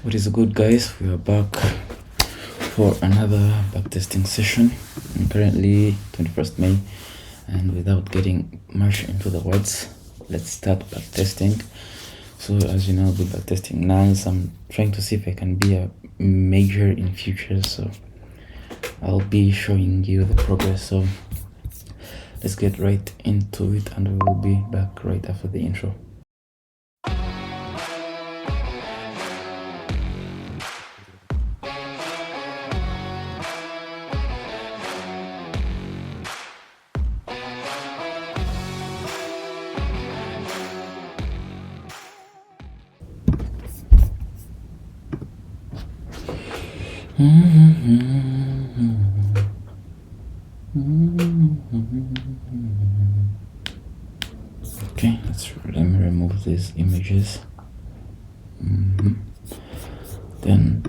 What is good, guys? We are back for another backtesting session. I'm currently 21st May, and without getting much into the words, let's start backtesting. So as you know, with backtesting nines, I'm trying to see if I can be a major in future, so I'll be showing you the progress. So let's get right into it, and we will be back right after the intro. Okay, let me remove these images. Then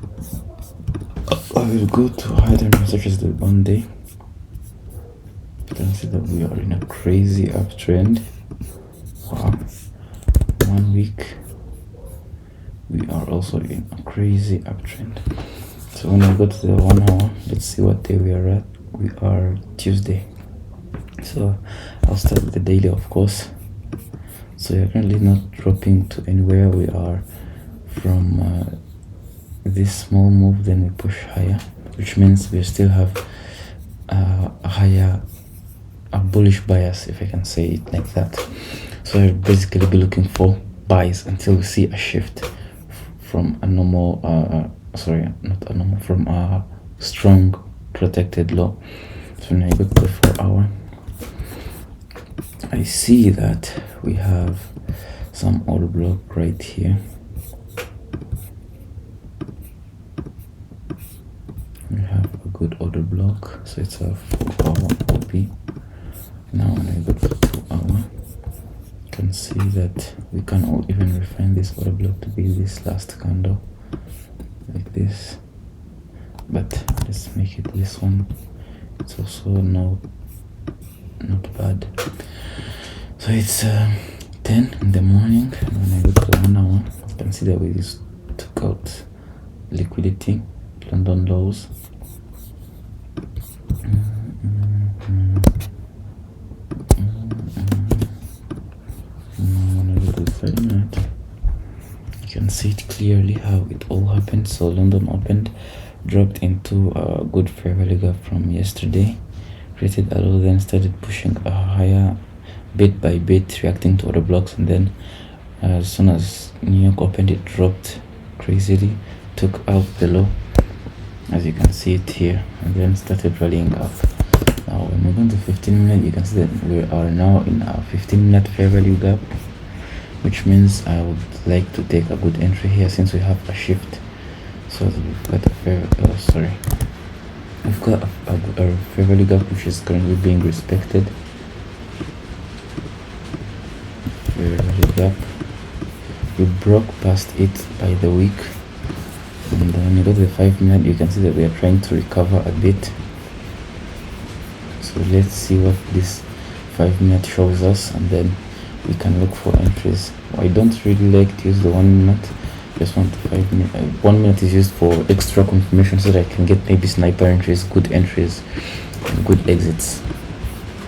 I will go to hide and such as the one day. You can see that we are in a crazy uptrend. Wow. 1 week we are also in a crazy uptrend. So when I go to the 1 hour, let's see what day we are at. We are Tuesday, so I'll start with the daily, of course. So you're currently not dropping to anywhere. We are from this small move, then we push higher, which means we still have a bullish bias, if I can say it like that. So I'll basically be looking for buys until we see a shift from a normal from a strong protected low. So when I go to the 4 hour, I see that we have some order block right here. We have a good order block, so it's a 4 hour OP. Now when I go to the 2 hour, you can see that we can all even refine this order block to be this last candle, like this. But let's make it this one. It's also not bad. So it's 10 in the morning, and when I go to the 1 hour, you can see that we just took out liquidity, London lows. Now when I go to the 5 minute, you can see it clearly how it all happened. So London opened, dropped into a good fair value gap from yesterday, created a low, then started pushing a higher bit by bit, reacting to other blocks, and then as soon as New York opened, it dropped crazily, took out the low, as you can see it here, and then started rallying up. Now when we go to 15 minute, you can see that we are now in a 15-minute fair value gap, which means I would like to take a good entry here since we have a shift. So we've got a fair value gap which is currently being respected. Fair value gap, we broke past it by the week, and when you go to the 5 minute, you can see that we are trying to recover a bit. So let's see what this 5 minute shows us, and then we can look for entries. I don't really like to use the 1 minute. Just want 5 minute. 1 minute is used for extra confirmation so that I can get maybe sniper entries, good entries, and good exits.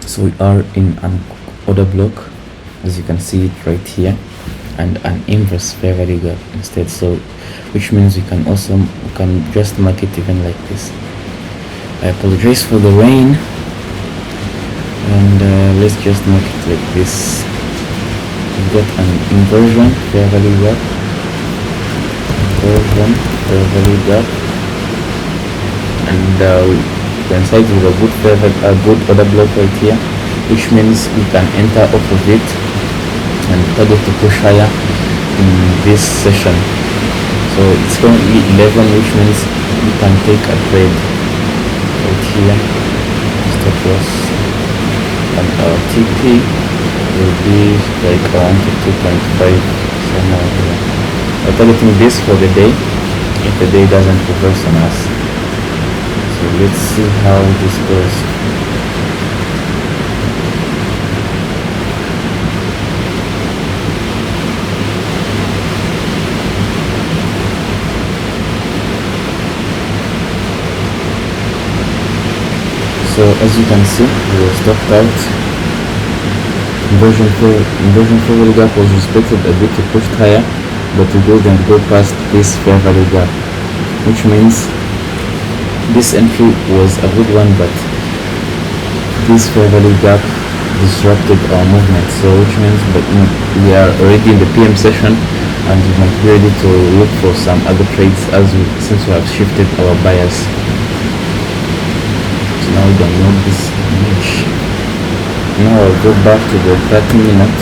So we are in an order block, as you can see it right here, and an inverse fair value gap instead. So which means we can just mark it even like this. I apologize for the rain, and let's just mark it like this. We've got an inversion fair value gap, fair value gap, and we coincide with a good order block right here, which means we can enter off of it and target to push higher in this session. So it's currently 11, which means we can take a trade right here, stop loss, and our TP will be like around 2.5 somewhere here. We're targeting this for the day if the day doesn't reverse on us. So let's see how this goes. So as you can see, we were stopped out. Inversion fair value gap was respected a bit to pushed higher, but we didn't go past this fair value gap, which means this entry was a good one, but this fair value gap disrupted our movement. So which means that we are already in the PM session and we might be ready to look for some other trades since we have shifted our bias. So now we don't know this image. Now I'll go back to the 30-minute.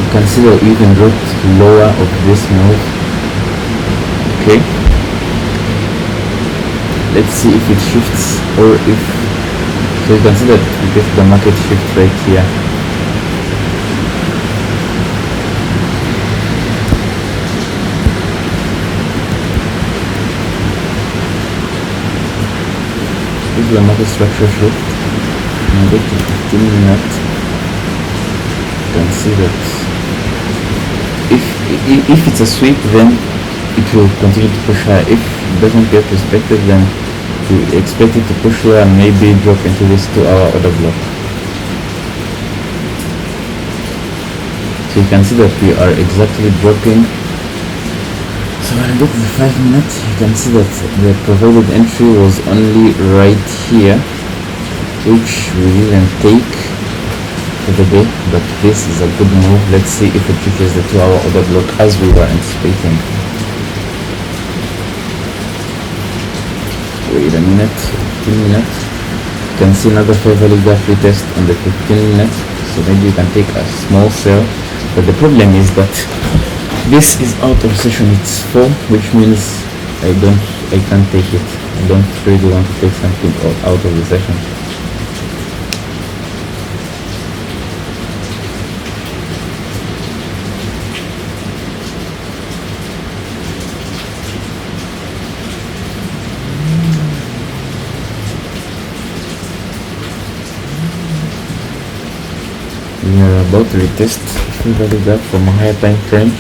You can see that we even dropped lower of this move. Okay, let's see if it shifts or if, so you can see that we get the market shift right here. This is the market structure shift. Now go to 15-minute. You can see that if it's a sweep, then it will continue to push higher. If it doesn't get respected, then we expect it to push lower and maybe drop into this 2-hour order block. So you can see that we are exactly dropping. So when I go to the 5-minute, you can see that the provided entry was only right here, which we didn't take for the day, but this is a good move. Let's see if it reaches the 2-hour order block as we were anticipating. Wait a minute, 15-minute. You can see another fair value gap retest on the 15-minute, so maybe you can take a small sell, but the problem is that this is out of session. It's full, which means I can't take it. I don't really want to take something out of the session. We are about to retest fair value gap from a higher time frame.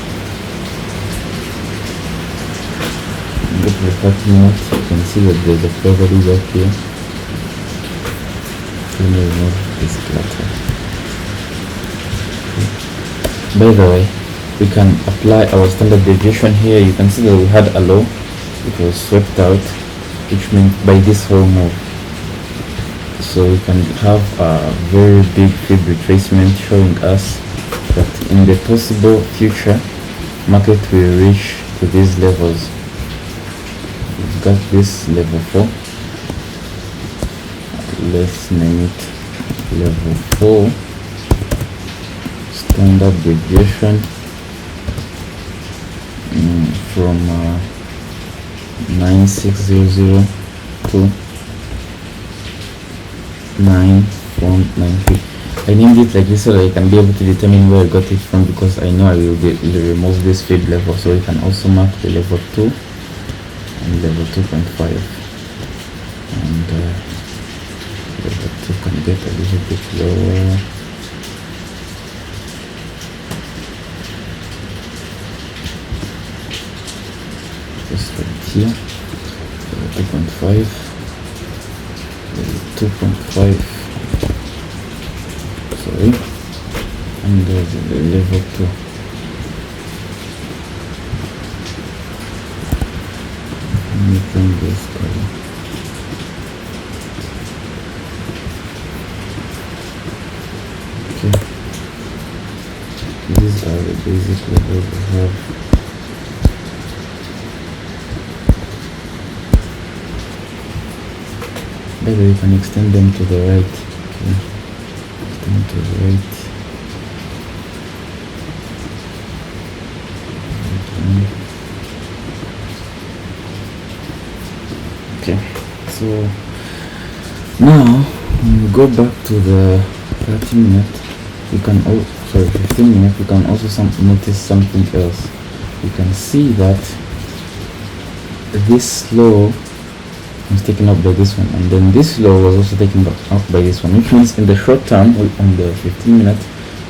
Go to the 30-minute. You can see that there's a fair value gap here. Let me remove this clutter. By the way, we can apply our standard deviation here. You can see that we had a low, it was swept out, which means by this whole move. So we can have a very big fib retracement showing us that in the possible future market will reach to these levels. We've got this level 4. Let's name it level 4. Standard deviation from 9600 to 9.93. I named it like this so that I can be able to determine where I got it from, because I know I will remove this feed level. So we can also mark the level 2 and level 2.5, and level 2 can get a little bit lower. Just right here, level 2.5, level 2.5, sorry, and the level 2. Let me bring this color. Okay, these are the basic levels we have. Maybe we can extend them to the right. Okay. Extend to the right. Okay, so now when we go back to the 30-minute, you can 15-minute, you can also notice something else. You can see that this low was taken up by this one, and then this low was also taken up by this one, which means in the short term, on the 15-minute,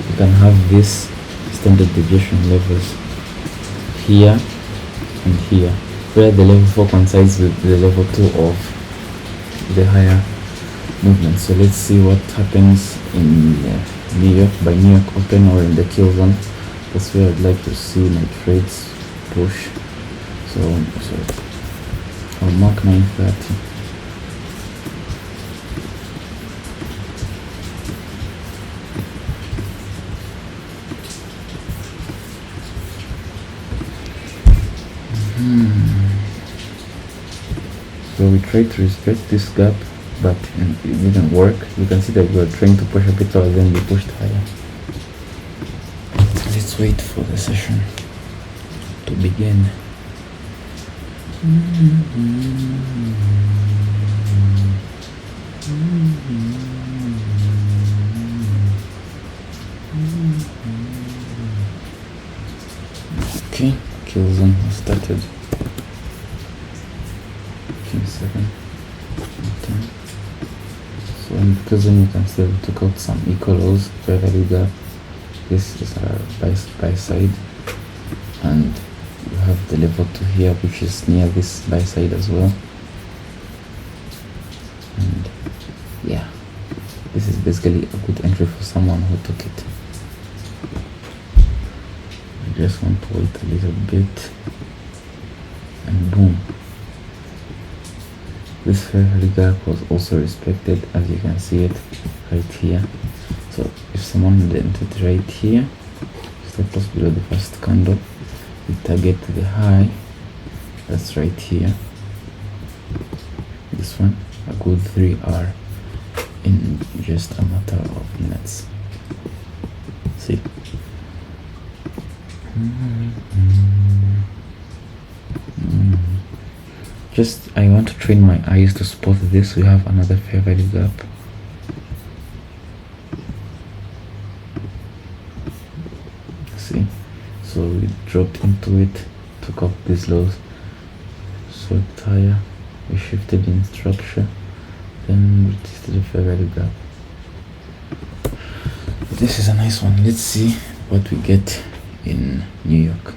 you can have this standard deviation levels here and here, where the level 4 coincides with the level 2 of to the higher movement. So let's see what happens in New York, by New York open, or in the kill zone. That's where I'd like to see my trades push. So I'll mark 930. So we tried to respect this gap, but it didn't work. You can see that we were trying to push a bit lower, then we pushed higher. Let's wait for the session to begin. Okay, kill zone has started. 7, 10. So in kill zone you can see we took out some equal lows, fair value gap. This is our buy side, and you have the level 2 here, which is near this buy side as well. And yeah, this is basically a good entry for someone who took it. I just want to wait a little bit, and boom, this fair value gap was also respected, as you can see it right here. So if someone had entered right here, stop loss below the first candle, we target the high that's right here, this one, a good 3R in just a matter of minutes. See, just I want to train my eyes to spot this. We have another fair value gap. See, so we dropped into it, took up these lows, swept higher, we shifted in structure, then we tested the fair value gap. This is a nice one. Let's see what we get in New York.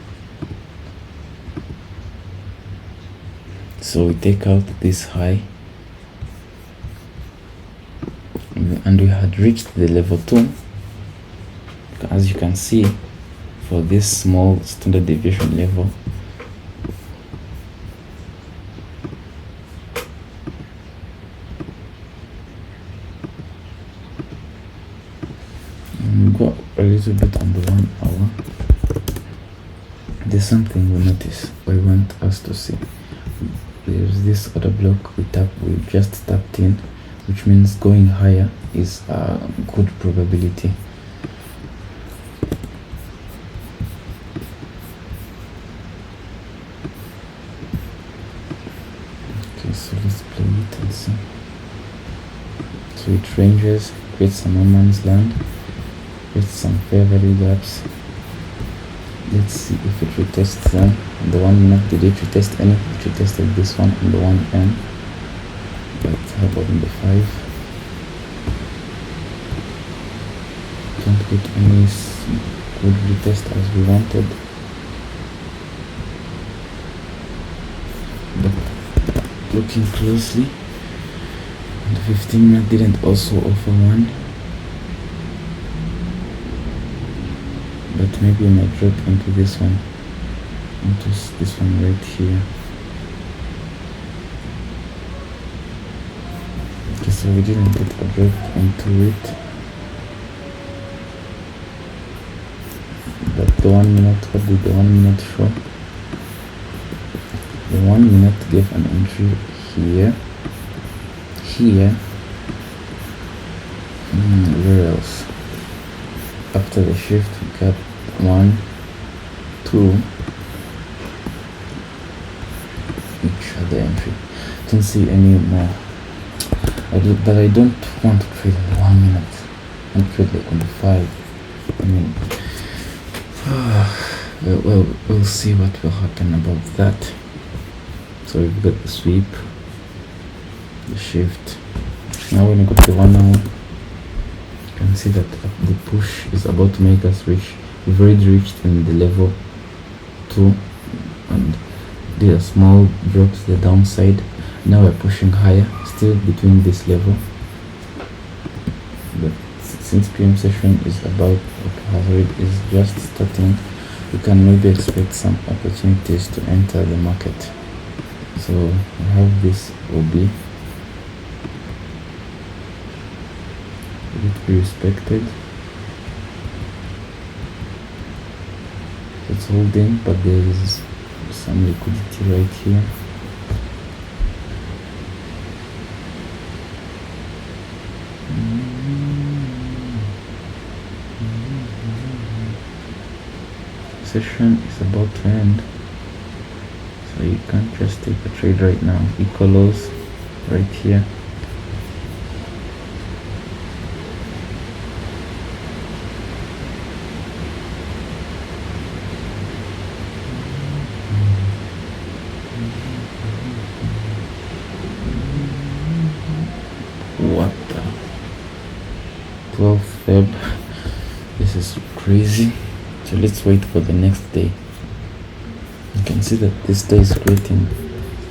So we take out this high, and we had reached the level 2. As you can see, for this small standard deviation level, and go a little bit on the 1 hour. There's something we notice, we want us to see. There's this other block we just tapped in, which means going higher is a good probability. Okay, so let's play it and see. So it ranges, creates some no man's land, creates some fair value gaps. Let's see if it retests them. On the 1 minute, did it retest any? It retested this one on the 1M. But how about in the 5? Don't get any good retest as we wanted. But looking closely, the 15 minute didn't also offer one. But maybe I might drop into this one, into this one right here. Okay, so we didn't get a drop into it. But the 1 minute, what did the 1 minute show? The 1 minute gave an entry here, where else? After the shift we got 1, 2, each other entry. Don't see any more. But I don't want to trade in the 1 minute. I want to trade like on the 5. I mean, well, we'll see what will happen about that. So we've got the sweep, the shift. Now when we go to the 1 hour, you can see that the push is about to make us reach. We've already reached in the level 2, and did a small drop to the downside, Now we're pushing higher, still between this level, but since PM session is about, hazard is just starting, we can maybe expect some opportunities to enter the market. So we have this OB, will it be respected? It's holding, but there is some liquidity right here. Session is about to end, so you can't just take a trade right now. Equal lows right here. What the 12th Feb? This is crazy. So let's wait for the next day. You can see that this day is creating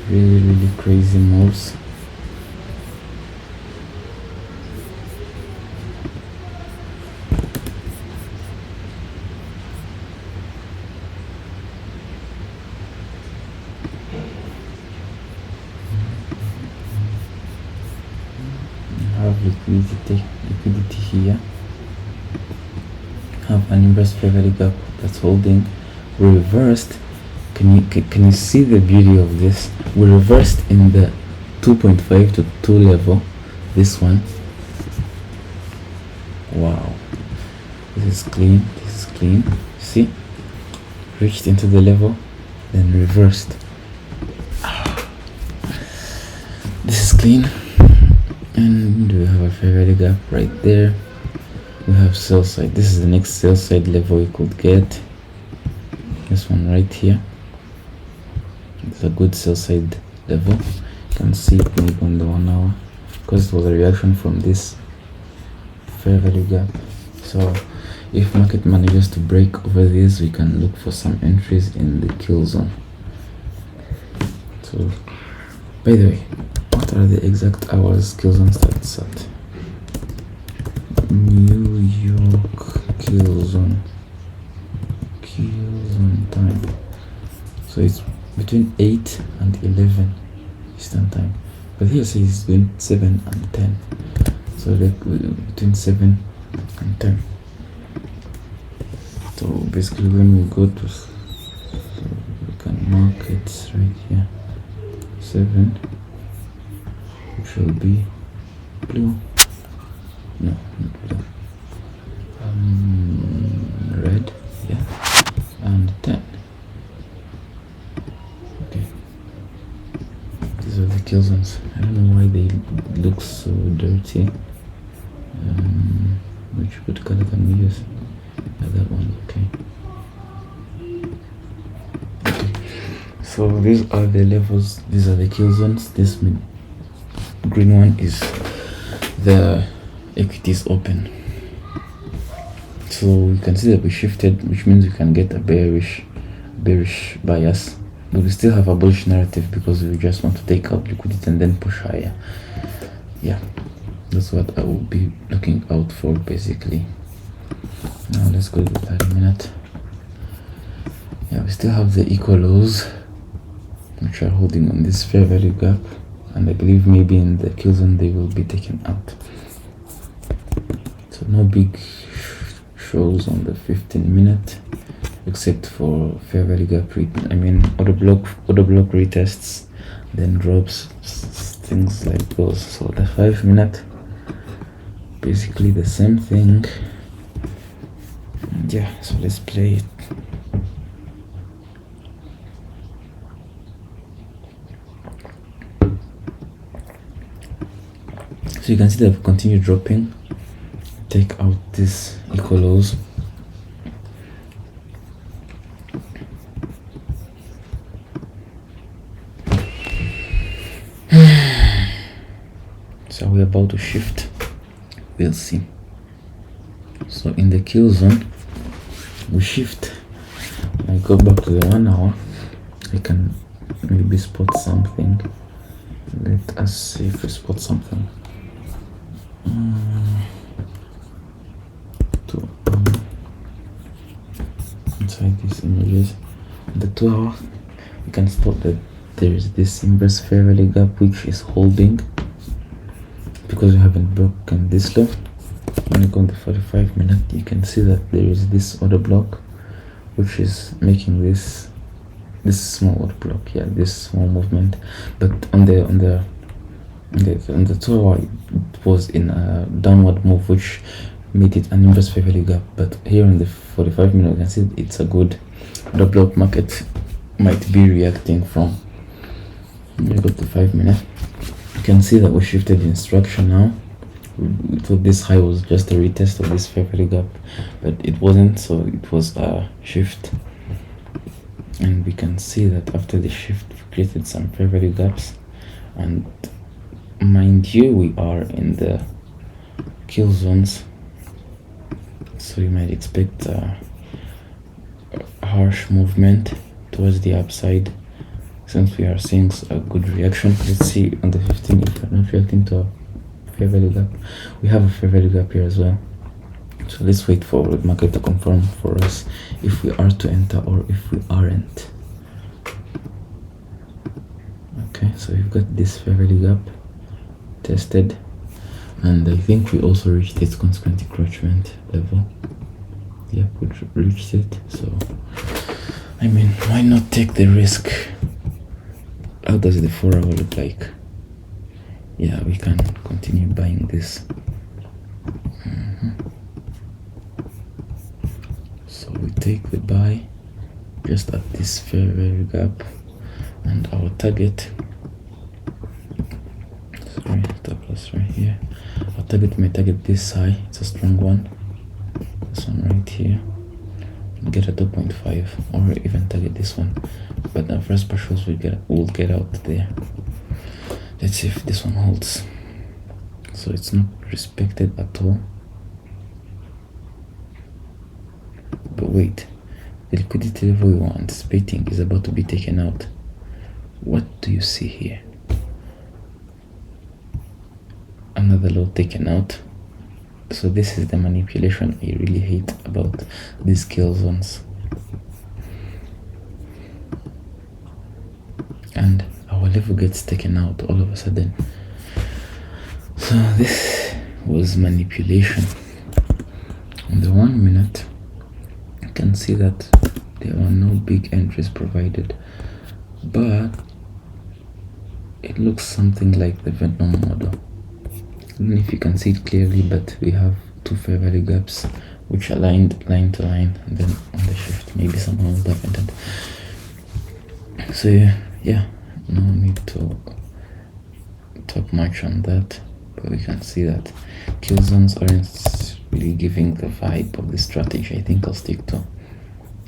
really crazy moves. You have liquidity here. Have an inverse fair value gap that's holding. We reversed. Can you see the beauty of this? We reversed in the 2.5 to 2 level. This one. Wow. This is clean. This is clean. See? Reached into the level, then reversed. This is clean. And we have a fair value gap right there. We have sell side. This is the next sell side level we could get. This one right here. It's a good sell side level. You can see it maybe on the 1 hour, because it was a reaction from this fair value gap. So if market manages to break over this, we can look for some entries in the kill zone. So by the way, what are the exact hours kill zone starts at? New York kill zone time. So it's between 8 and 11 Eastern time, but here says it's between 7 and 10, so like between 7 and 10. So basically when we go to, so we can mark it right here, 7, which will be blue. No, not blue. Red, yeah, and 10. Okay. These are the kill zones. I don't know why they look so dirty. Which color can we use? That one, okay. So these are the levels. These are the kill zones. This green one is the equities open. So you can see that we shifted, which means we can get a bearish bias, but we still have a bullish narrative because we just want to take out liquidity and then push higher. Yeah, that's what I will be looking out for basically. Now let's go to the 30-minute. Yeah, we still have the equal lows, which are holding on this fair value gap, and I believe maybe in the kill zone they will be taken out. So no big shows on the 15-minute, except for fair value gap order block retests, then drops, things like those. So the 5-minute, basically the same thing. Yeah, so let's play it. So you can see that we continue dropping. Take out this equal lows. So we're about to shift. We'll see. So in the kill zone, we shift. I go back to the 1 hour. I can maybe spot something. Let us see if we spot something. To inside these images, the 2 hour, you can spot that there is this inverse fair value gap which is holding because we haven't broken this low. When you go on the 45-minute, you can see that there is this order block which is making this small order block, yeah, this small movement, but on the 2 hour it was in a downward move which made it an inverse fair value gap. But here in the 45-minute, you can see it's a good order block. Market might be reacting from. We go to 5-minute, you can see that we shifted in structure now. We thought this high was just a retest of this fair value gap, but it wasn't, so it was a shift. And we can see that after the shift we created some fair value gaps, and mind you, we are in the kill zones, so you might expect a harsh movement towards the upside since we are seeing a good reaction. Let's see on the 15 if we're not reacting to a fair value gap. We have a fair value gap here as well, so let's wait for the market to confirm for us if we are to enter or if we aren't. Okay, so we've got this fair value gap tested, and I think we also reached its consequent encroachment level. Yep, we reached it, so I mean, why not take the risk? How does the 4 hour look like? Yeah, we can continue buying this. So we take the buy just at this fair value gap, and our target, sorry, stop loss right here. Our target may target this high, it's a strong one, this one right here, get a 2.5, or even target this one, but the first partials will get out there. Let's see if this one holds. So it's not respected at all. But wait, the liquidity level we were anticipating is about to be taken out. What do you see here? Another low taken out. So this is the manipulation I really hate about these kill zones. And our level gets taken out all of a sudden. So this was manipulation. On the 1 minute, you can see that there are no big entries provided, but it looks something like the Vietnam model. I don't know if you can see it clearly, but we have two fair value gaps which aligned line to line, and then on the shift maybe someone would have entered. So yeah, no need to talk much on that, but we can see that kill zones aren't really giving the vibe of the strategy. I think I'll stick to,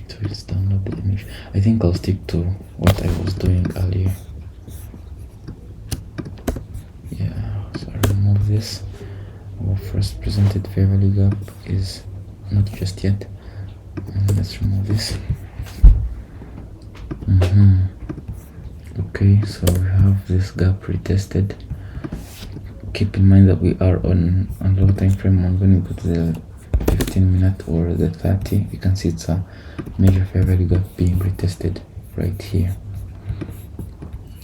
so let's download the image. I think I'll stick to what I was doing earlier. Yeah, so I remove this. Our first presented fair value gap is not just yet, and let's remove this. Okay, so we have this gap retested. Keep in mind that we are on low time frame. I'm going to go to the 15-minute or the 30. You can see it's a major fair value gap being retested right here,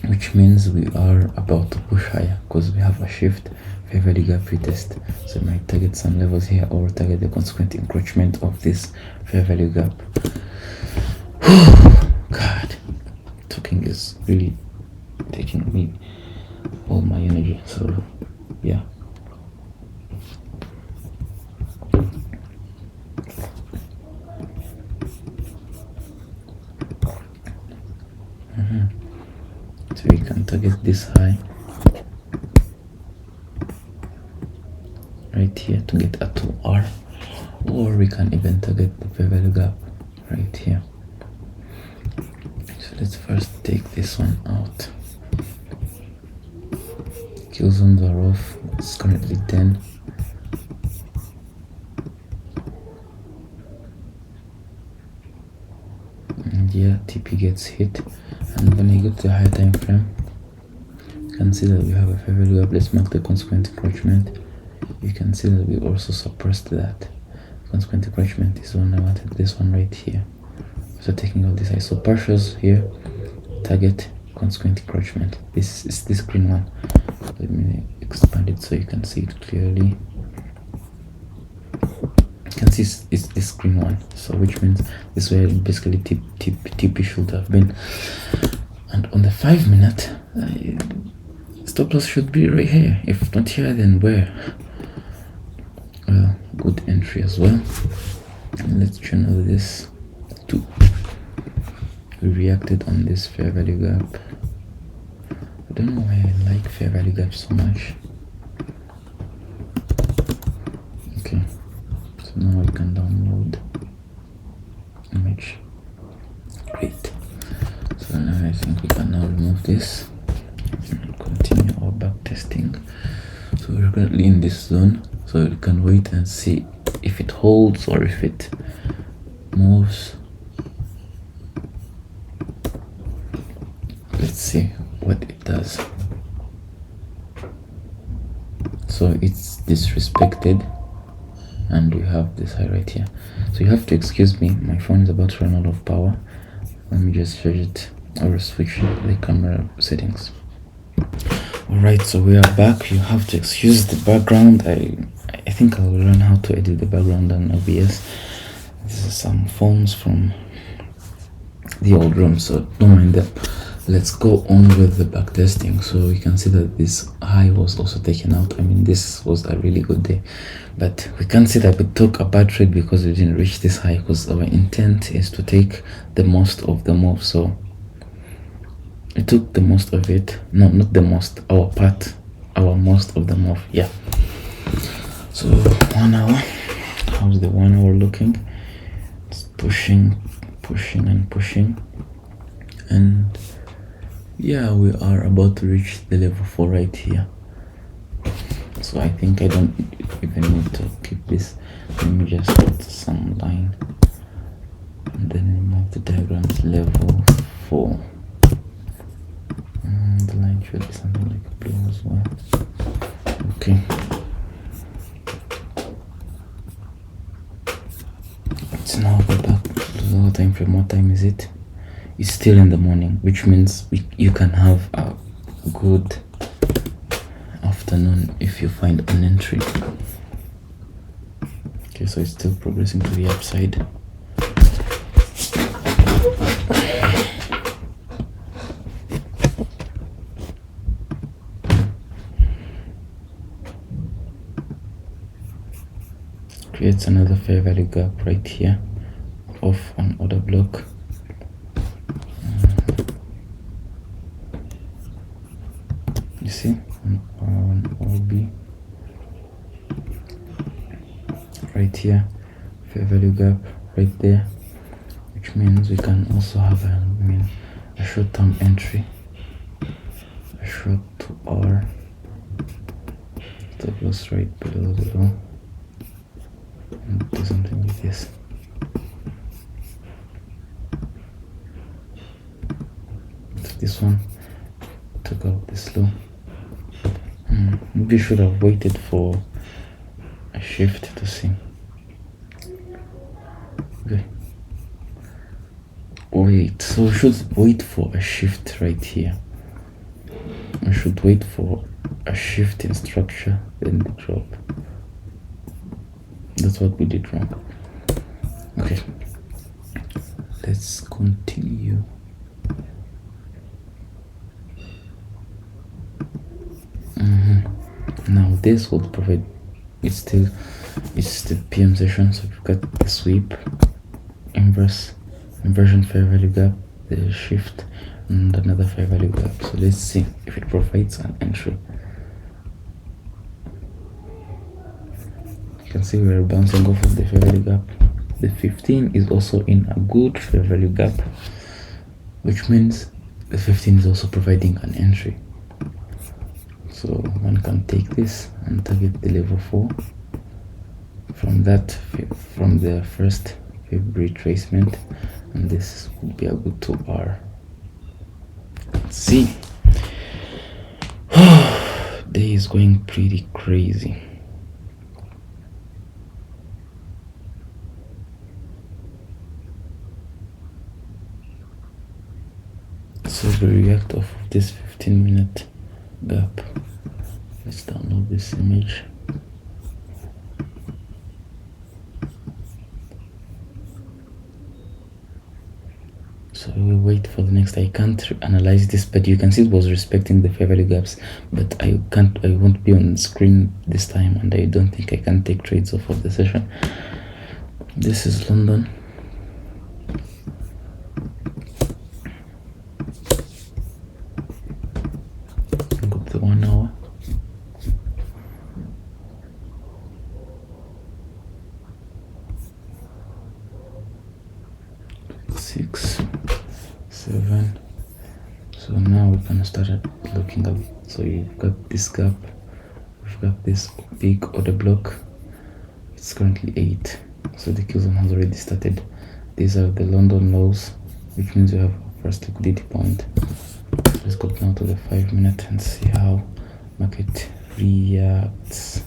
which means we are about to push higher because we have a shift fair value gap retest. So we might target some levels here or target the consequent encroachment of this fair value gap. God, talking is really taking me all my energy, so yeah. So we can target this high right here to get a 2R, or we can even target the fair value gap right here. So let's first take this one out. Kill zones are off. It's currently 10. And yeah, TP gets hit. And when you go to the higher time frame, you can see that we have a fair value gap. Let's mark the consequent encroachment. You can see that we also suppressed that. Consequent encroachment is one. I wanted this one right here. So taking out this iso partials here, target consequent encroachment. This is this green one. Let me expand it so you can see it clearly. You can see it's this green one, so which means this is where basically TP should have been. And on the 5 minute, stop loss should be right here. If not here, then where? Well, good entry as well. And let's channel this to. We reacted on this fair value gap. I don't know why I like fair value gap so much. Okay, so now we can download image. Great. So now I think we can now remove this and continue our back testing. So we're currently in this zone, so we can wait and see if it holds or if it moves. Let's see what it does. So it's disrespected, and we have this high right here. So you have to excuse me, my phone is about to run out of power. Let me just change it or switch the camera settings. Alright, so we are back. You have to excuse the background. I think I'll learn how to edit the background on OBS. This is some phones from the old room, so don't mind them. Let's go on with the back testing. So you can see that this high was also taken out. I mean, this was a really good day, but we can see that we took a bad trade because we didn't reach this high, because our intent is to take the most of the move. So we took the most of it. No, not the most, our part, our most of the move. Yeah. So 1 hour, how's the 1 hour looking? It's pushing and pushing, and yeah, we are about to reach the level 4 right here. So I think I don't even need to keep this. Let me just put some line and then remove the diagrams. Level 4. The line should be something like blue as well. Okay. Let's now go back to the lower time frame. What time is it? It's still in the morning, which means you can have a good afternoon if you find an entry. Okay, so it's still progressing to the upside. Creates another fair value gap right here off an order block. You see, on OB right here, fair value gap right there, which means we can also have a short-term entry, a short 2 hour that goes right below the low, and do something like this. So this one took out this low. Maybe should have waited for a shift to see. Okay. Wait, so we should wait for a shift right here. I should wait for a shift in structure, then the drop. That's what we did wrong. Okay. Let's continue. Now this will provide, it's the PM session, so we've got the sweep, inversion fair value gap, the shift, and another fair value gap. So let's see if it provides an entry. You can see we're bouncing off of the fair value gap. The 15 is also in a good fair value gap, which means the 15 is also providing an entry. So one can take this and target the level 4 from the first February retracement, and this would be a good 2 hour. Let's see. day is going pretty crazy. So we react off of this 15-minute gap. Let's download this image. So we will wait for the next. I can't analyze this, but you can see it was respecting the fair value gaps, but I won't be on screen this time, and I don't think I can take trades off of the session. This is London. Go to 1 hour. Six, 7. So now we can start looking at. So you've got this gap, we've got this big order block. It's currently 8, so the Q zone has already started. These are the London lows, which means you have a first liquidity point. Let's go now to the 5-minute and see how market reacts.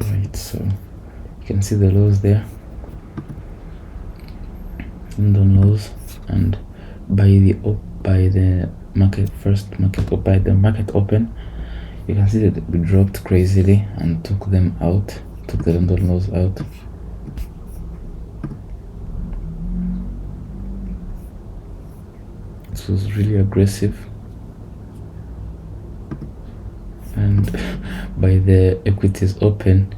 Alright, so you can see the lows there, London lows, and by the market open, you can see that we dropped crazily and took them out, took the London lows out. This was really aggressive, and by the equities open,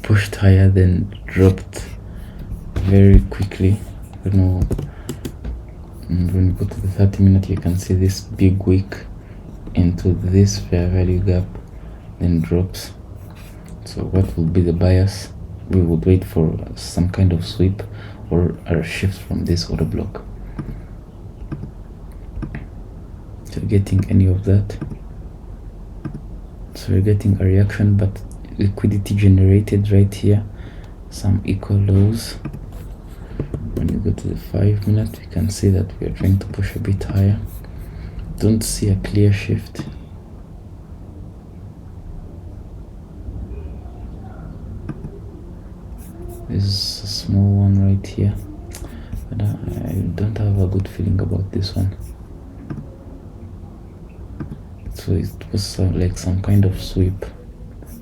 pushed higher, then dropped very quickly. When you go to the 30-minute, you can see this big wick into this fair value gap, then drops. So what will be the bias? We would wait for some kind of sweep or a shift from this order block. So getting any of that. So we're getting a reaction, but liquidity generated right here, some equal lows. When you go to the 5-minute, you can see that we are trying to push a bit higher. Don't see a clear shift. This is a small one right here, but I don't have a good feeling about this one. So it was like some kind of sweep,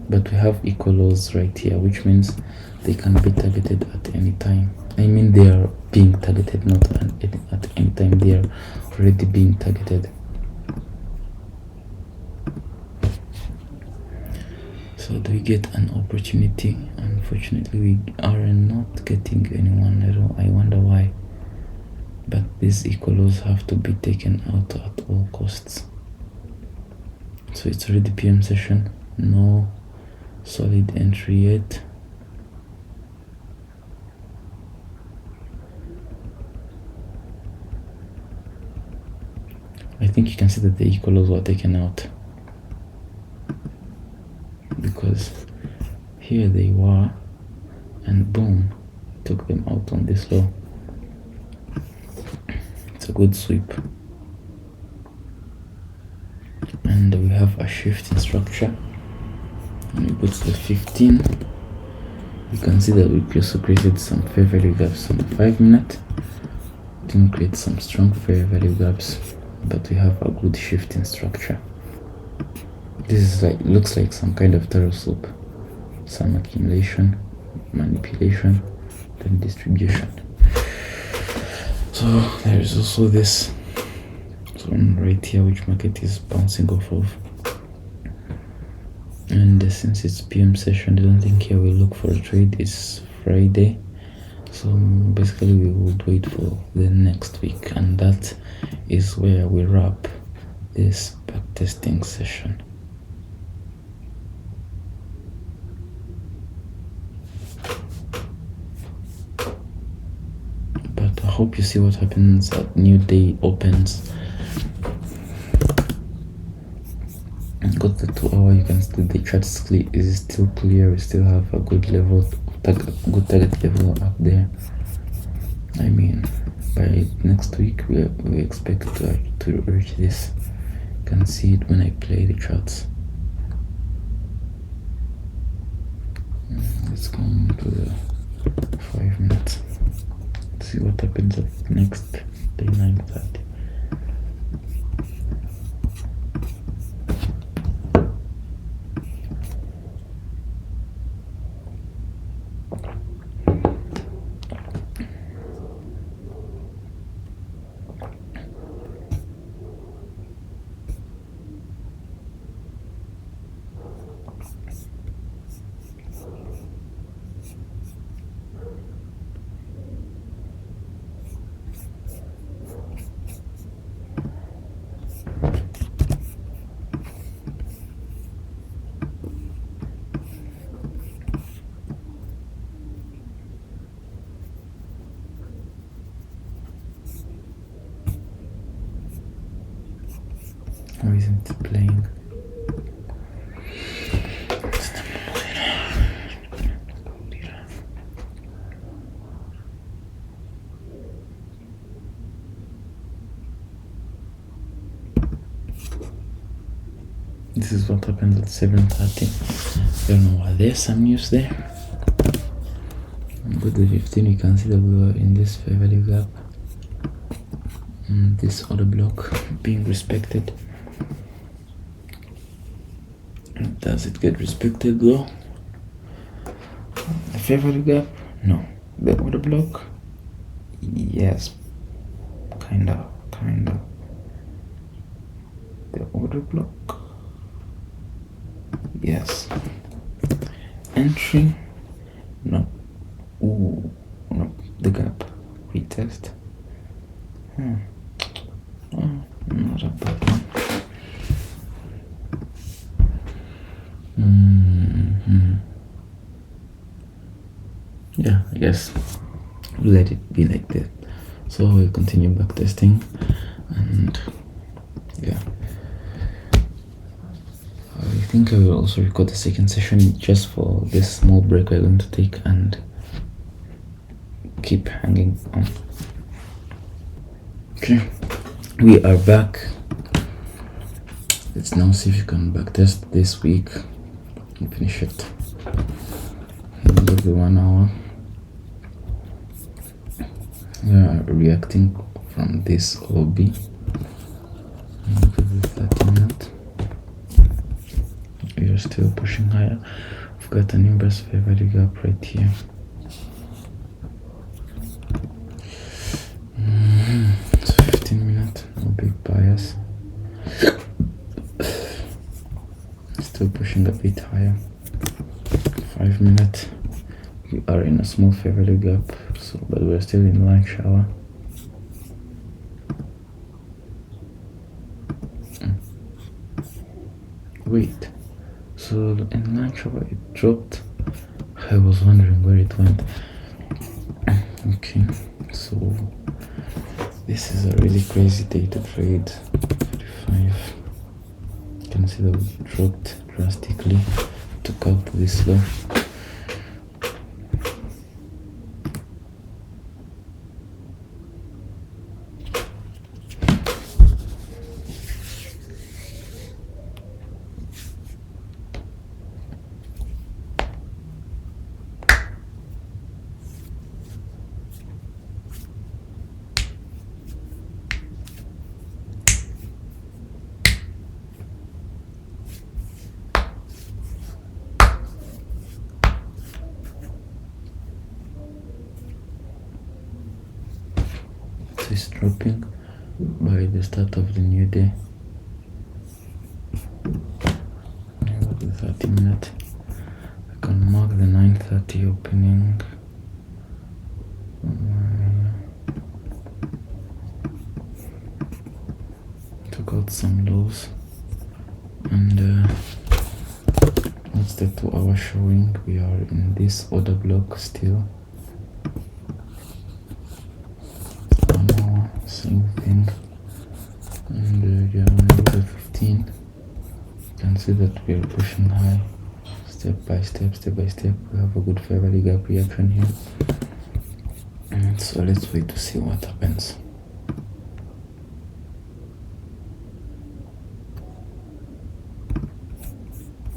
but we have equal lows right here, which means they can be targeted at any time. I mean, they are being targeted, not at any time, they are already being targeted. So do we get an opportunity? Unfortunately, we are not getting anyone at all. I wonder why, but these equal lows have to be taken out at all costs. So it's already PM session, no solid entry yet. I think you can see that the equal lows were taken out, because here they were, and boom, took them out on this low. It's a good sweep, and we have a shift in structure. When we go to the 15, you can see that we also created some fair value gaps on the 5-minute. Didn't create some strong fair value gaps, but we have a good shift in structure. This is like, looks like some kind of terror slope, some accumulation, manipulation, then distribution. So there is also this zone right here which market is bouncing off of, and since it's PM session, I don't think here we'll look for a trade. It's Friday, so basically we would wait for the next week, and that is where we wrap this backtesting session. But I hope you see what happens at new day opens. Got the 2 hour, you can see the chart is still clear. We still have a good level, good target level up there. I mean, by next week we expect to reach this. You can see it when I play the charts. Let's go to the 5 minutes. Let's see what happens at next day 9:30. Why isn't it playing? This is what happens at 7:30. I don't know why there's some news there. Go to 15, you can see that we were in this fair value gap. And this order block being respected. Does it get respected though? The fair value gap? No. The order block? Yes. Kinda. The order block? Yes. Entry? No. Ooh, no. The gap. Retest. Oh, not a bad one. Yeah, I guess let it be like that. So we'll continue backtesting, and yeah, I think I will also record the second session just for this small break we're going to take and keep hanging on. Okay, we are back. Let's now see if you can backtest this week and finish it. End of the 1 hour. We are reacting from this OB. Look at the 30 minute. We are still pushing higher. We've got an inverse fair value gap right here. So 15 minutes, no big bias. Still pushing a bit higher. 5 minutes. We are in a small fair value gap, but we're still in line shower. Wait, so in line shower it dropped. I was wondering where it went. Okay, so this is a really crazy day to trade. 45. You can see that we dropped drastically, took out this low. Is dropping by the start of the new day. The 30 minute. I can mark the 9:30 opening. Took out some lows, and what's the 2 hour showing? We are in this order block still. Same thing, and yeah, the 15. You can see that we are pushing high, step by step. We have a good fair value gap reaction here, and So let's wait to see what happens.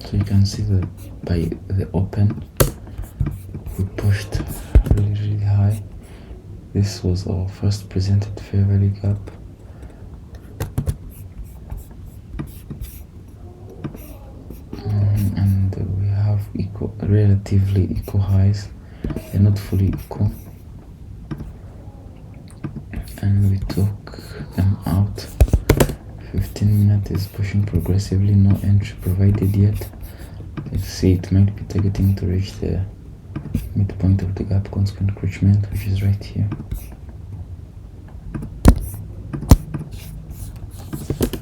So you can see that by the open we pushed really high. This was our first presented fair value gap. And we have relatively equal highs. They're not fully equal. And we took them out. 15-minute is pushing progressively, no entry provided yet. Let's see, it might be targeting to reach the midpoint of the gap consequent encroachment, which is right here.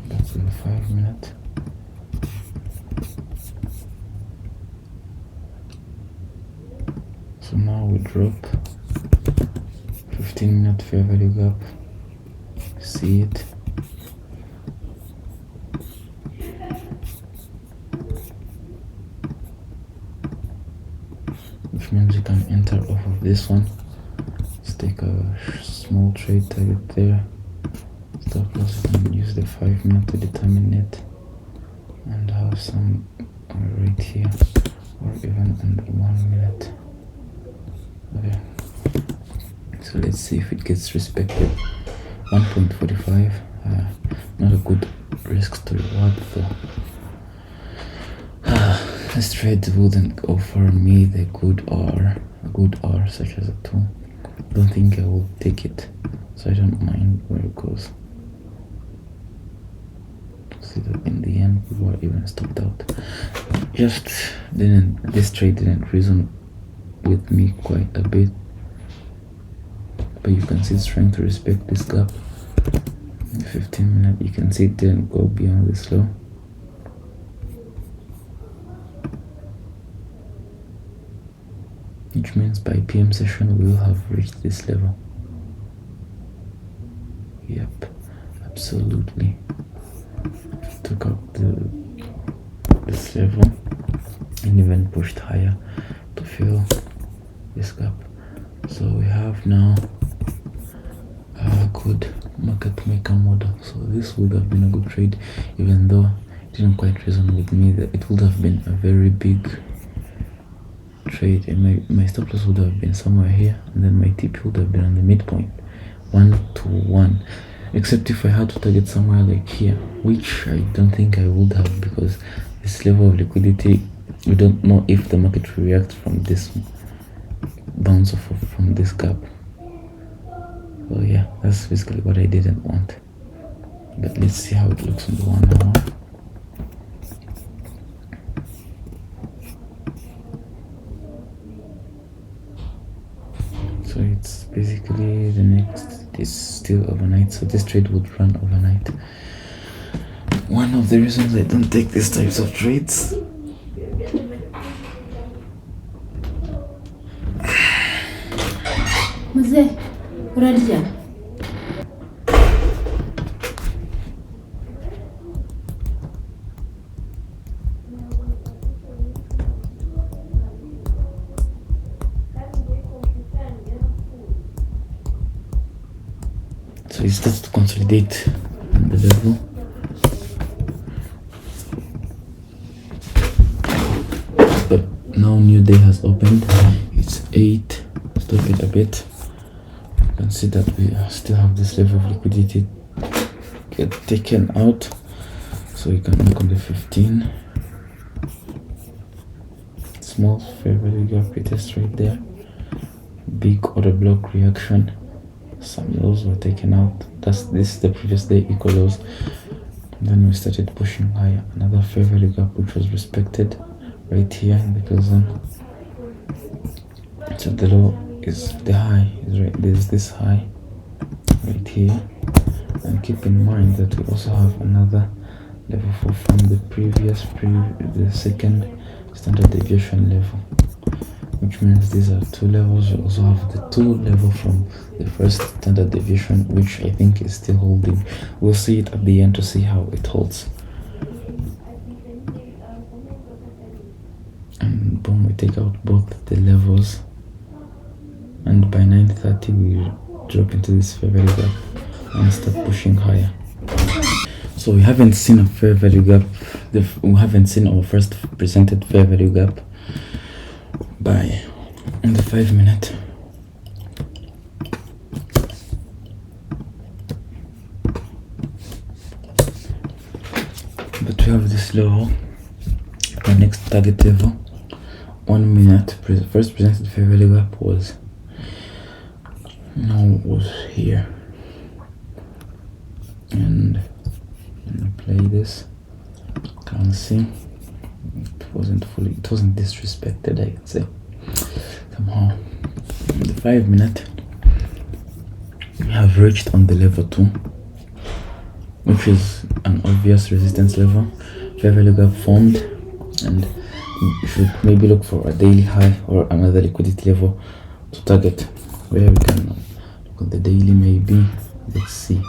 Back to the 5-minute. So now we drop 15-minute fair value gap. See it. Which means you can enter off of this one. Let's take a small trade target there. Stop loss, you can use the 5-minute to determine it and have some right here or even under 1 minute. Okay, so let's see if it gets respected. 1.45, not a good risk to reward though. This trade wouldn't offer me the good R such as a 2. Don't think I will take it, so I don't mind where it goes. See that in the end we were even stopped out. This trade didn't reason with me quite a bit, but you can see it's trying to respect this gap. 15-minute, you can see it didn't go beyond this low. Which means by PM session we will have reached this level. Yep, absolutely. Took out this level and even pushed higher to fill this gap. So we have now a good market maker model. So this would have been a good trade, even though it didn't quite reason with me that it would have been a very big trade, and my stop loss would have been somewhere here, and then my TP would have been on the midpoint, 1 to 1, except if I had to target somewhere like here, which I don't think I would have, because this level of liquidity, we don't know if the market will react from this bounce off from this gap. So yeah, that's basically what I didn't want. But let's see how it looks on the 1 hour. So it's basically the next is still overnight, so this trade would run overnight. One of the reasons I don't take these types of trades Mzee, unajia? So it starts to consolidate on the level. But now new day has opened. It's 8. Stop it a bit. You can see that we still have this level of liquidity get taken out. So you can look on the 15. Small fair value gap retest right there. Big order block reaction. Some lows were taken out. This is the previous day equal lows. And then we started pushing higher. Another fair value gap which was respected right here in the close zone. So the low is the high is right. There's this high right here. And keep in mind that we also have another level 4 from the the second standard deviation level, which means these are 2 levels. You also have the 2 level from the first standard deviation, which I think is still holding. We'll see it at the end to see how it holds. And boom, we take out both the levels and by 9:30 we drop into this fair value gap and start pushing higher. So we haven't seen a fair value gap. We haven't seen our first presented fair value gap by in the 5-minute. But we have this level, our next target level. 1 minute first presented fair value gap was here, and when we play this, you can see it wasn't disrespected, I can say. Somehow in the 5-minute we have reached on the level 2, which is an obvious resistance level. Fair value gap formed, and you should maybe look for a daily high or another liquidity level to target, where we can look at the daily. Maybe let's see.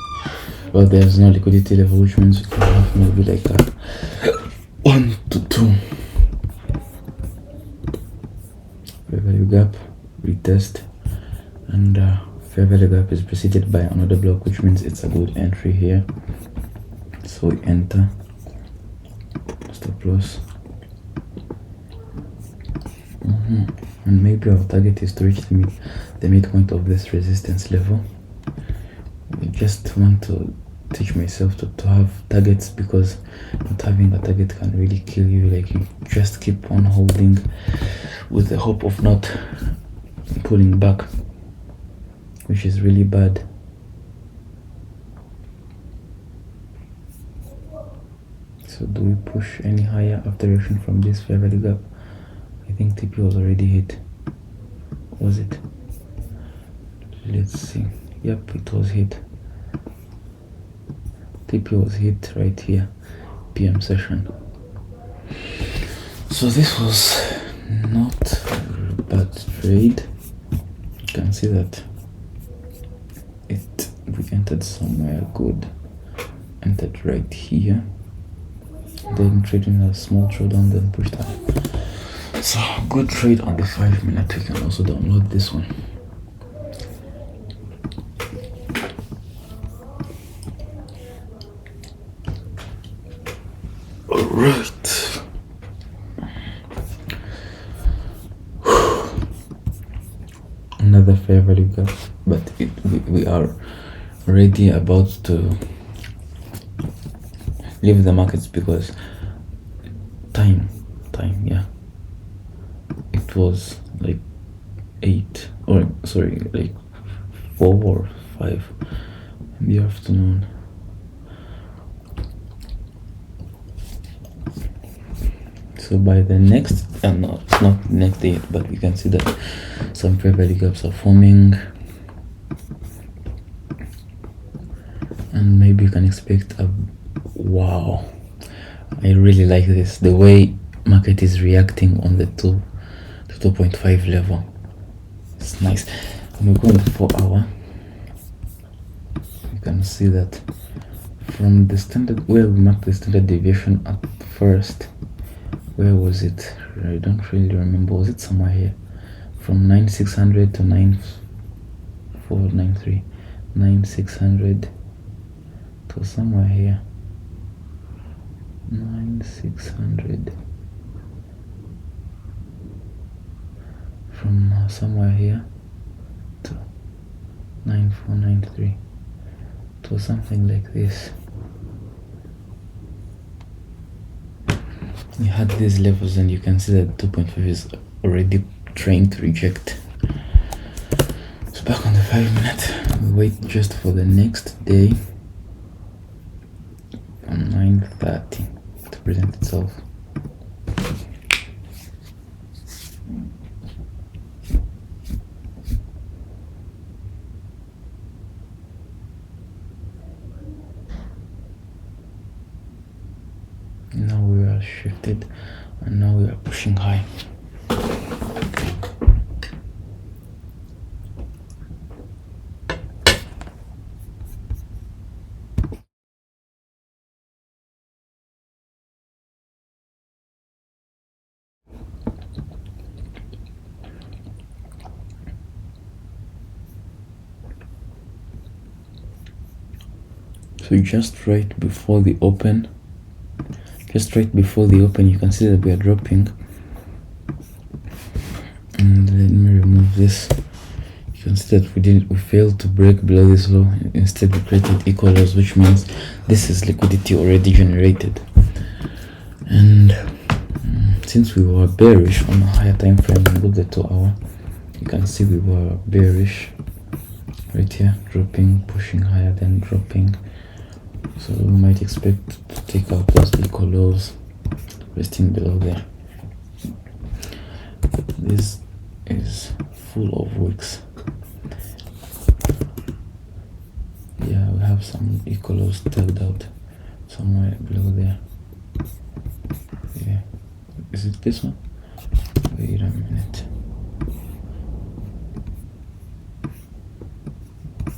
Well, there's no liquidity level, which means we can have maybe like a 1 to 2 fair value gap retest, and fair value gap is preceded by another block, which means it's a good entry here. So we enter, stop loss, and maybe our target is to reach the midpoint of this resistance level. I just want to teach myself to have targets, because not having a target can really kill you. Like, you just keep on holding with the hope of not pulling back, which is really bad. So do we push any higher after reaction from this fair value gap? I think TP was already hit. Was it? Let's see. Yep, it was hit. TP was hit right here, PM session. So this was not a bad trade. You can see that we entered somewhere good. Entered right here, then trading a small drawdown, then pushed up. So good trade on the 5-minute. We can also download this one. Alright. Another fair value gap, but we are already about to leave the markets, because time, yeah, it was like 4 or 5 in the afternoon. So by the next, not next day, but we can see that some fair value gaps are forming, and maybe you can expect a wow. I really like this, the way market is reacting on the 2.5 level. It's nice. When we go on the 4-hour, you can see that from the standard, where we marked the standard deviation at first, where was it? I don't really remember. Was it somewhere here? From 9600 to 9493, 9600 to somewhere here, 9600, from somewhere here to 9493, to something like this. You had these levels, and you can see that 2.5 is already trained to reject. So back on the 5-minute, we wait just for the next day on 9:30 to present itself. Now we are shifted, and now we are pushing high. So just right before the open, you can see that we are dropping. And let me remove this. You can see that we failed to break below this low. Instead we created equal lows, which means this is liquidity already generated. And since we were bearish on a higher time frame, look the 2 hour, you can see we were bearish right here, dropping, pushing higher, then dropping. So we might expect to take out those equal lows resting below there. This is full of wicks. Yeah, we have some equal lows tagged out somewhere below there. Yeah, is it this one? Wait a minute.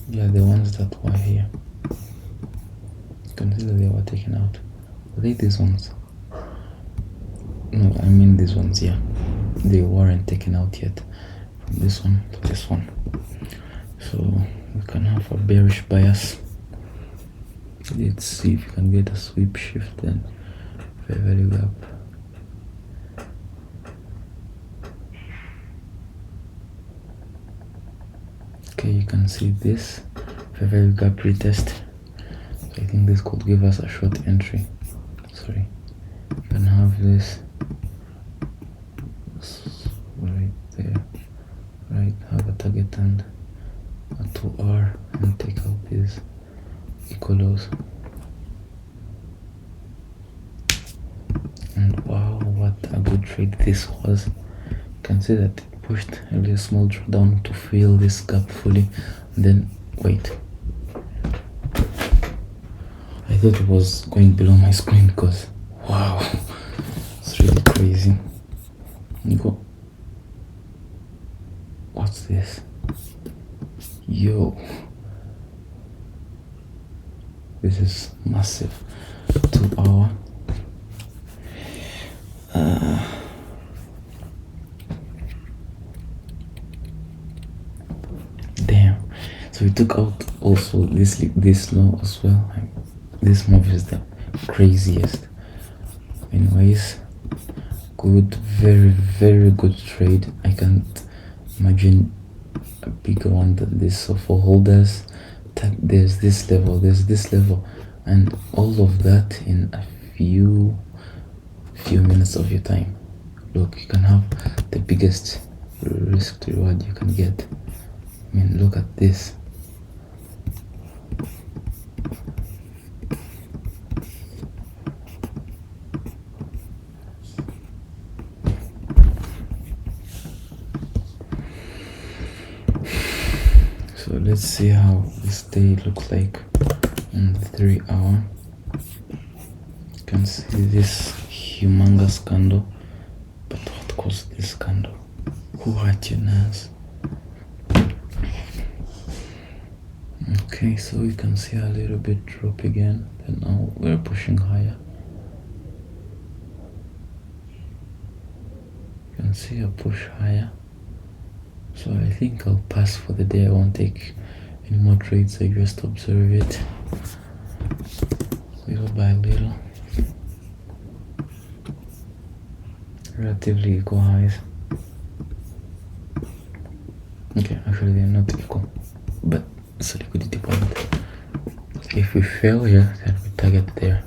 Yeah, the ones that were here. Consider they were taken out. Were they these ones? No, I mean these ones, yeah. They weren't taken out yet. From this one to this one. So we can have a bearish bias. Let's see if we can get a sweep shift and fair value gap. Okay, you can see this fair value gap retest. So I think this could give us a short entry. Sorry, you can have this right there, right? Have a target and a 2R and take out these equal lows. And wow, what a good trade this was. You can see that it pushed a little small drawdown to fill this gap fully, and then wait, I thought it was going below my screen because wow, it's really crazy. Go. What's this? Yo, this is massive. 2 hour. Damn. So we took out also this low as well. This move is the craziest. Anyways, good, very good trade. I can't imagine a bigger one than this. So for holders, there's this level, and all of that in a few minutes of your time. Look, you can have the biggest risk to reward you can get. I mean, look at this. So let's see how this day looks like on the 3 hour. You can see this humongous candle, but what caused this candle? Who hurt your nerves? Okay, so you can see a little bit drop again, and now we're pushing higher. You can see a push higher. So I think I'll pass for the day. I won't take any more trades. I just observe it little by little. Relatively equal highs. Okay, actually they're not equal, but it's a liquidity point. If we fail here, then we target there.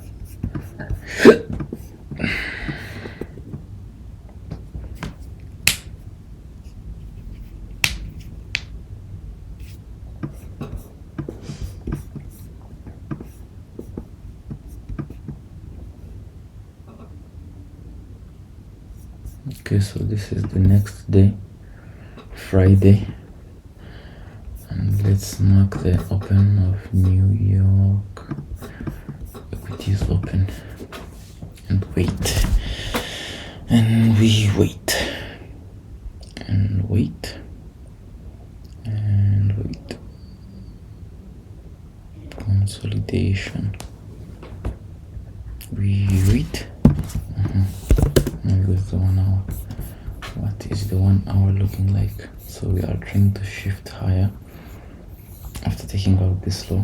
Okay, so this is the next day, Friday, and let's mark the open of New York. Equities open, and wait, and we wait, and wait, and wait. Consolidation. We wait. Maybe with the 1 hour. What is the 1 hour looking like? So we are trying to shift higher after taking out this low.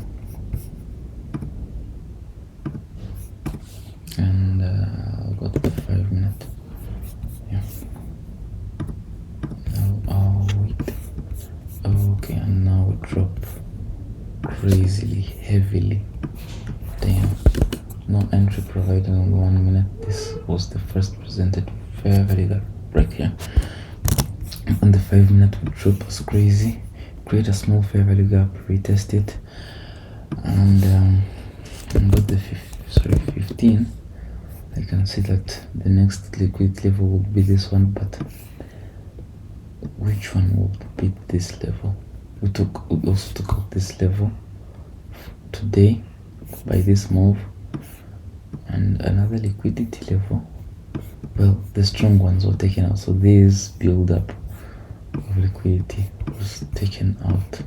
Okay, and now we drop crazily heavily. Damn, no entry provided in 1 minute. This was the first presented fair value gap break here. On the 5 minute we drop was crazy, create a small fair value gap, retest it, and got the 15. I can see that the next liquidity level would be this one, but which one would beat this level? We also took out this level today by this move, and another liquidity level. Well, the strong ones were taken out, so this build up of liquidity was taken out.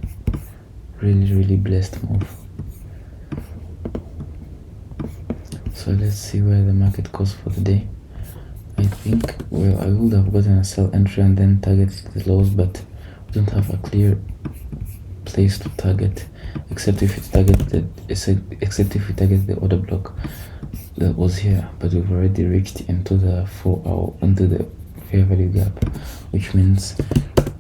Really blessed move. So let's see where the market goes for the day. I think, well, I would have gotten a sell entry and then targeted the lows, but we don't have a clear place to target, except if we target the order block that was here. But we've already reached into the 4 hour, into the fair value gap, which means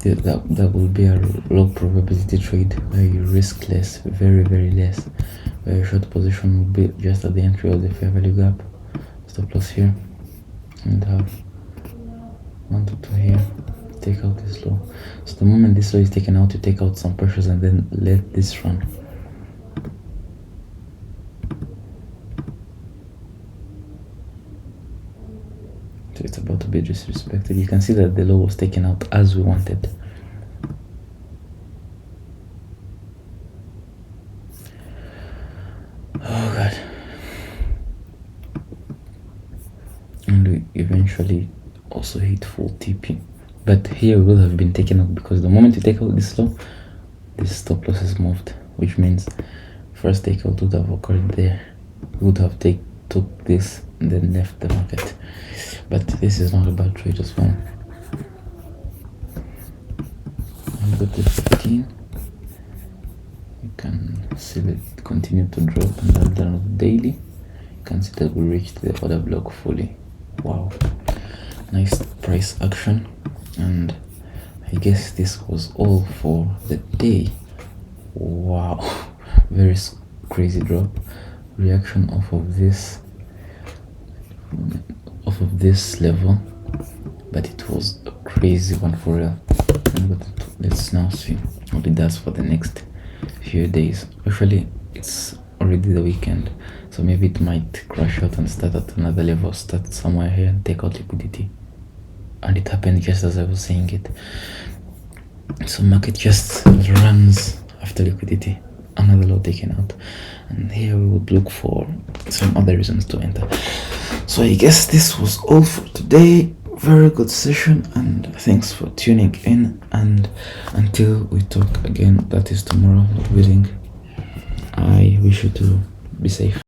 that will be a low probability trade where you risk less, very less, where your short position will be just at the entry of the fair value gap, stop loss here, and have 1 to 2 here, take out this low. So the moment this low is taken out, you take out some pressures and then let this run. So it's about to be disrespected. You can see that the low was taken out as we wanted. Oh god. And we eventually also hit full TP, but here we will have been taken out because the moment you take out this low, this stop loss is moved, which means first takeout would have occurred there. We would have took this and then left the market, but this is not a bad trade as well. And got the 15. You can see that it continued to drop, and at the end of the daily you can see that we reached the order block fully. Wow, nice price action. And I guess this was all for the day. Wow, very crazy drop, reaction off of this level, but it was a crazy one for real. Let's now see what it does for the next few days. Actually, it's already the weekend, so maybe it might crash out and start at another level, start somewhere here and take out liquidity. And it happened just as I was saying it. So market just runs after liquidity, another low taken out, and here we would look for some other reasons to enter. So I guess this was all for today. Very good session, and thanks for tuning in, and until we talk again, that is tomorrow, God willing, I wish you to be safe.